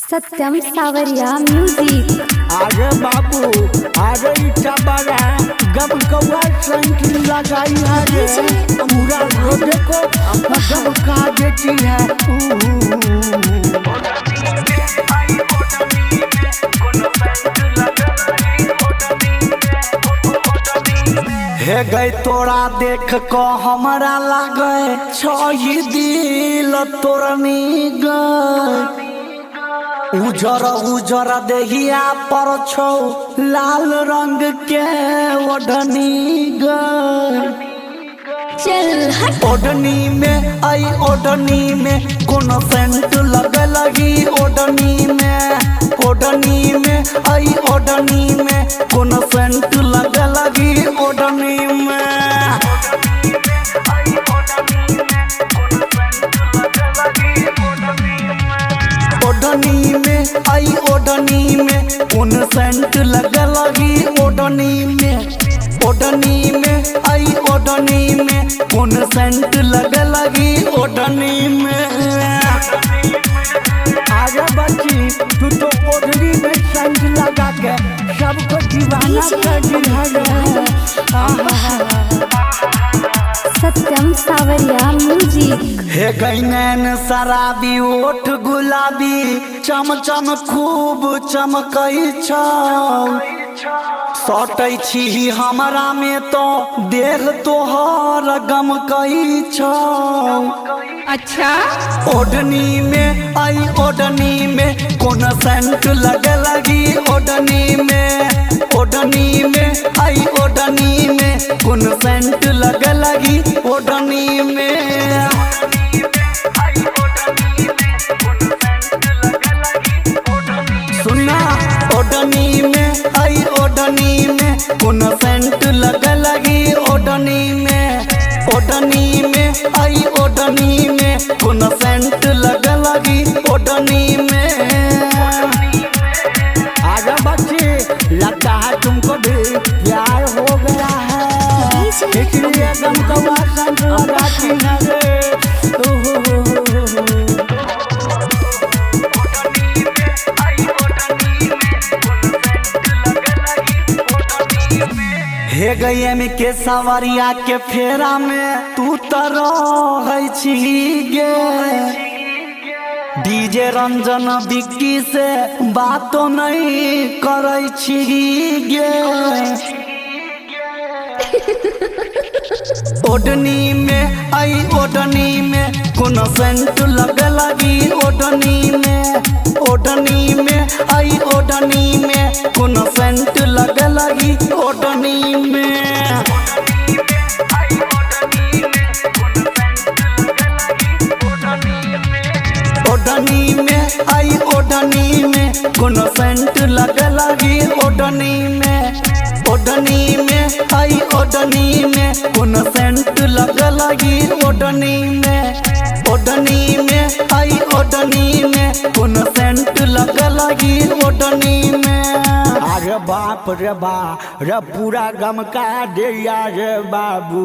सत्यम सावरिया म्यूजिक। अरे बाबू अरे इतना बड़ा गम कौआ संकी लगाई है रे पूरा रोड को अपना गम का देती है। हे गई तोरा देख को हमारा लागे छही दिल तोरनी गई उजर उजर देहिया पर छो लाल रंग के ओढ़नी गई चल हट। ओढ़नी में आई ओढ़नी में कोनो सेंट लगे लगी ओढ़नी में आई ओढ़नी में कोनो सेंट लगे लगी ओढ़नी में। ओढ़नी में आई ओढ़नी में कौन सेंट लगे लगी ओढ़नी में आई ओढ़नी में कौन सेंट लगे लगी ओढ़नी में। आगे बच्ची तू तो ओढ़नी में सेंट लगा के सबको दीवाना कर दी है। सत्यम सावरिया म्यूजिक। हे गैनैन शराबी ओठ गुलाबी चम चम खूब चमकै छौ सटै छी हमरा में तो देह तोहर गमकै छौ। अच्छा ओढ़नी में आई ओढ़नी में कोन सेंट लगे लगी ओढ़नी में आई ओढ़नी में कोन सेंट लगे लगी ओढ़नी में। सुना ओढ़नी में आई ओढ़नी में कोन सेंट लगे लगी ओढ़नी में आई ओढ़नी में कोन सेंट लगे लगी ओढ़नी में। आजा बच्चे लगता है तुमको भी प्यार हो गया है इसलिए गम कौआ सेंट लगाती है रे। हे गई में के सवरिया के फेरा में तू तो रहै छी गे डीजे रंजन बिक्की से बातो नहीं करै छी गे। ओढ़नी में आई ओढ़नी में कोन सेंट लगे लगी ओढ़नी में आई ओढ़नी में कोन सेंट लगे लगी ओढ़नी में। ओढ़नी में आई ओढ़नी में कोन सेंट लगे लगी ओढ़नी में आई ओढ़नी में कोन सेंट लगे लगी ओढ़नी में आई ओढ़नी में कोन सेंट लगे लगी ओढ़नी में। अरे बाप रे बा रे पूरा गम का दिया रे बाबू।